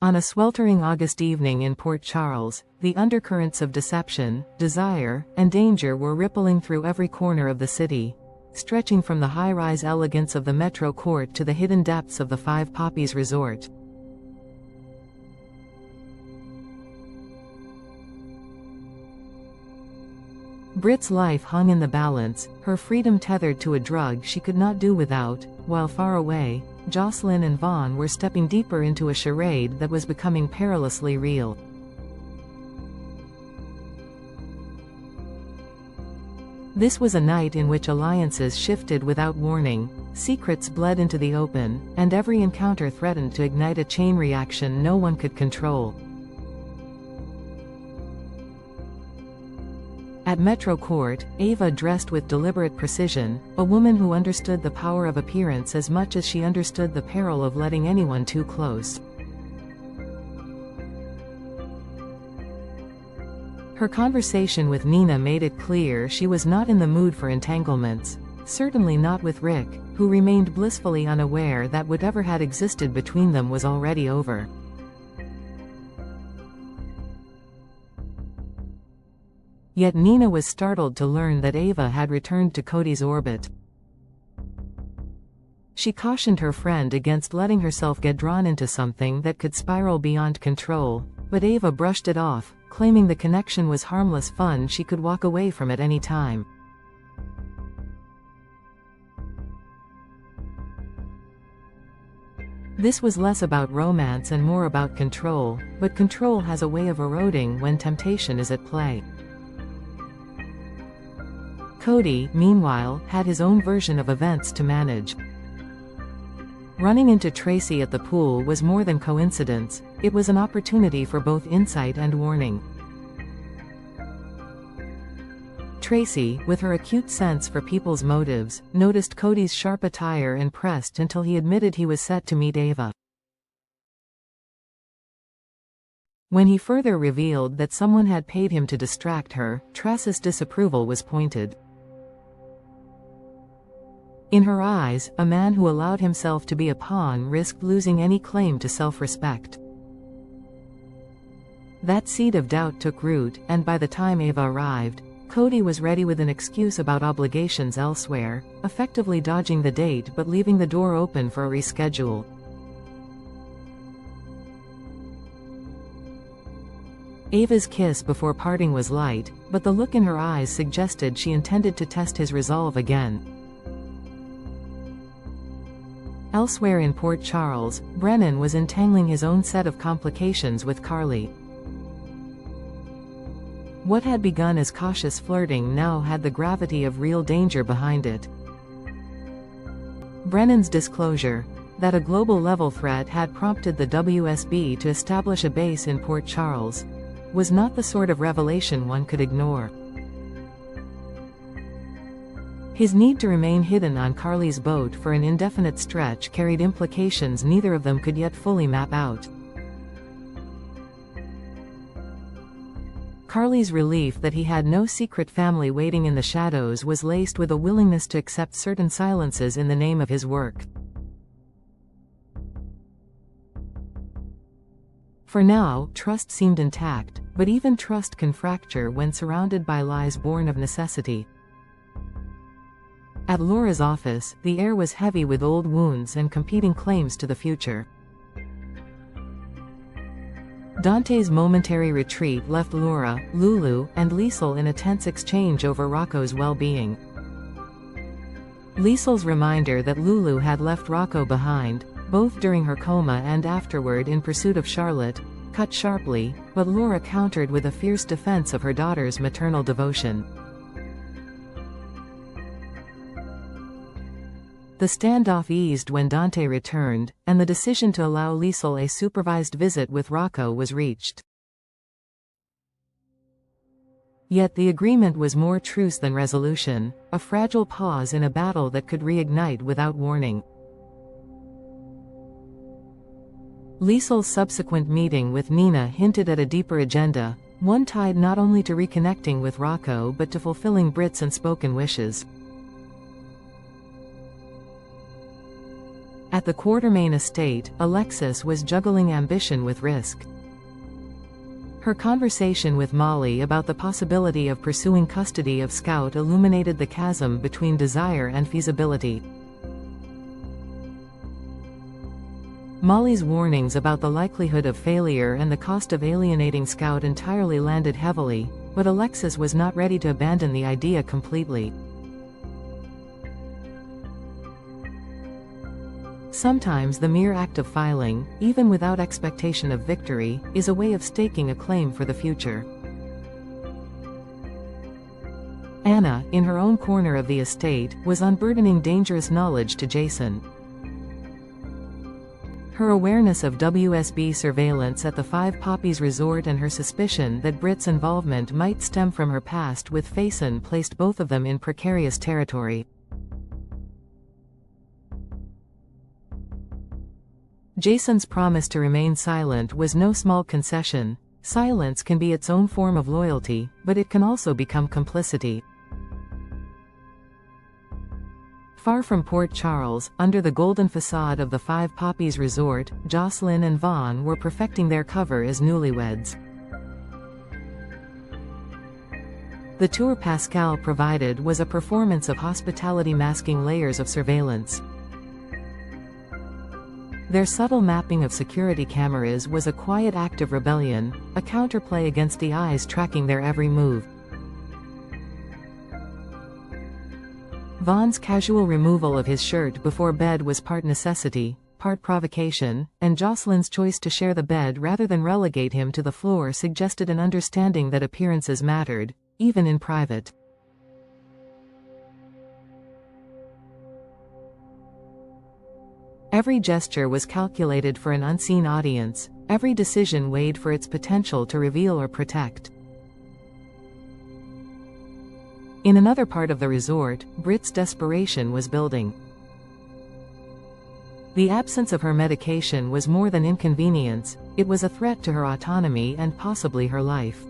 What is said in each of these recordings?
On a sweltering August evening in Port Charles, the undercurrents of deception, desire, and danger were rippling through every corner of the city, stretching from the high-rise elegance of the Metro Court to the hidden depths of the Five Poppies Resort. Brit's life hung in the balance, her freedom tethered to a drug she could not do without, while far away, Jocelyn and Vaughn were stepping deeper into a charade that was becoming perilously real. This was a night in which alliances shifted without warning, secrets bled into the open, and every encounter threatened to ignite a chain reaction no one could control. At Metro Court, Ava dressed with deliberate precision, a woman who understood the power of appearance as much as she understood the peril of letting anyone too close. Her conversation with Nina made it clear she was not in the mood for entanglements, certainly not with Rick, who remained blissfully unaware that whatever had existed between them was already over. Yet Nina was startled to learn that Ava had returned to Cody's orbit. She cautioned her friend against letting herself get drawn into something that could spiral beyond control, but Ava brushed it off, claiming the connection was harmless fun she could walk away from at any time. This was less about romance and more about control, but control has a way of eroding when temptation is at play. Cody, meanwhile, had his own version of events to manage. Running into Tracy at the pool was more than coincidence, it was an opportunity for both insight and warning. Tracy, with her acute sense for people's motives, noticed Cody's sharp attire and pressed until he admitted he was set to meet Ava. When he further revealed that someone had paid him to distract her, Tracy's disapproval was pointed. In her eyes, a man who allowed himself to be a pawn risked losing any claim to self-respect. That seed of doubt took root, and by the time Ava arrived, Cody was ready with an excuse about obligations elsewhere, effectively dodging the date but leaving the door open for a reschedule. Ava's kiss before parting was light, but the look in her eyes suggested she intended to test his resolve again. Elsewhere in Port Charles, Brennan was entangling his own set of complications with Carly. What had begun as cautious flirting now had the gravity of real danger behind it. Brennan's disclosure, that a global-level threat had prompted the WSB to establish a base in Port Charles, was not the sort of revelation one could ignore. His need to remain hidden on Carly's boat for an indefinite stretch carried implications neither of them could yet fully map out. Carly's relief that he had no secret family waiting in the shadows was laced with a willingness to accept certain silences in the name of his work. For now, trust seemed intact, but even trust can fracture when surrounded by lies born of necessity. At Laura's office, the air was heavy with old wounds and competing claims to the future. Dante's momentary retreat left Laura, Lulu, and Liesl in a tense exchange over Rocco's well-being. Liesl's reminder that Lulu had left Rocco behind, both during her coma and afterward in pursuit of Charlotte, cut sharply, but Laura countered with a fierce defense of her daughter's maternal devotion. The standoff eased when Dante returned, and the decision to allow Liesl a supervised visit with Rocco was reached. Yet the agreement was more truce than resolution, a fragile pause in a battle that could reignite without warning. Liesl's subsequent meeting with Nina hinted at a deeper agenda, one tied not only to reconnecting with Rocco but to fulfilling Brit's unspoken wishes. At the Quartermain estate, Alexis was juggling ambition with risk. Her conversation with Molly about the possibility of pursuing custody of Scout illuminated the chasm between desire and feasibility. Molly's warnings about the likelihood of failure and the cost of alienating Scout entirely landed heavily, but Alexis was not ready to abandon the idea completely. Sometimes the mere act of filing, even without expectation of victory, is a way of staking a claim for the future. Anna, in her own corner of the estate, was unburdening dangerous knowledge to Jason. Her awareness of WSB surveillance at the Five Poppies Resort and her suspicion that Britt's involvement might stem from her past with Faison placed both of them in precarious territory. Jason's promise to remain silent was no small concession. Silence can be its own form of loyalty, but it can also become complicity. Far from Port Charles, under the golden facade of the Five Poppies Resort, Jocelyn and Vaughn were perfecting their cover as newlyweds. The tour Pascal provided was a performance of hospitality masking layers of surveillance. Their subtle mapping of security cameras was a quiet act of rebellion, a counterplay against the eyes tracking their every move. Vaughn's casual removal of his shirt before bed was part necessity, part provocation, and Jocelyn's choice to share the bed rather than relegate him to the floor suggested an understanding that appearances mattered, even in private. Every gesture was calculated for an unseen audience, every decision weighed for its potential to reveal or protect. In another part of the resort, Britt's desperation was building. The absence of her medication was more than inconvenience, it was a threat to her autonomy and possibly her life.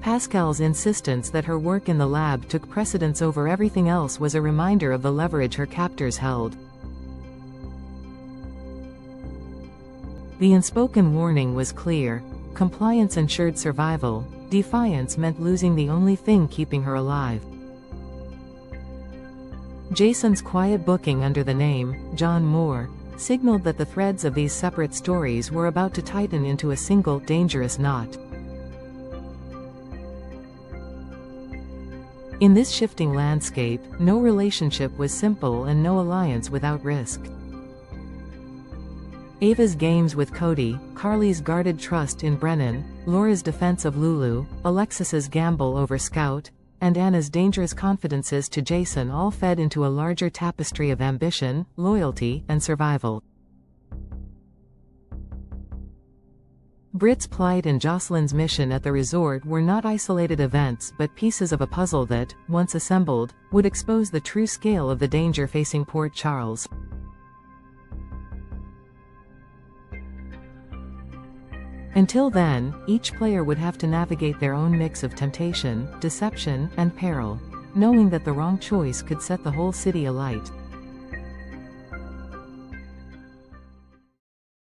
Pascal's insistence that her work in the lab took precedence over everything else was a reminder of the leverage her captors held. The unspoken warning was clear: compliance ensured survival, defiance meant losing the only thing keeping her alive. Jason's quiet booking under the name, John Moore, signaled that the threads of these separate stories were about to tighten into a single, dangerous knot. In this shifting landscape, no relationship was simple and no alliance without risk. Ava's games with Cody, Carly's guarded trust in Brennan, Laura's defense of Lulu, Alexis's gamble over Scout, and Anna's dangerous confidences to Jason all fed into a larger tapestry of ambition, loyalty, and survival. Britt's plight and Jocelyn's mission at the resort were not isolated events but pieces of a puzzle that, once assembled, would expose the true scale of the danger facing Port Charles. Until then, each player would have to navigate their own mix of temptation, deception, and peril, knowing that the wrong choice could set the whole city alight.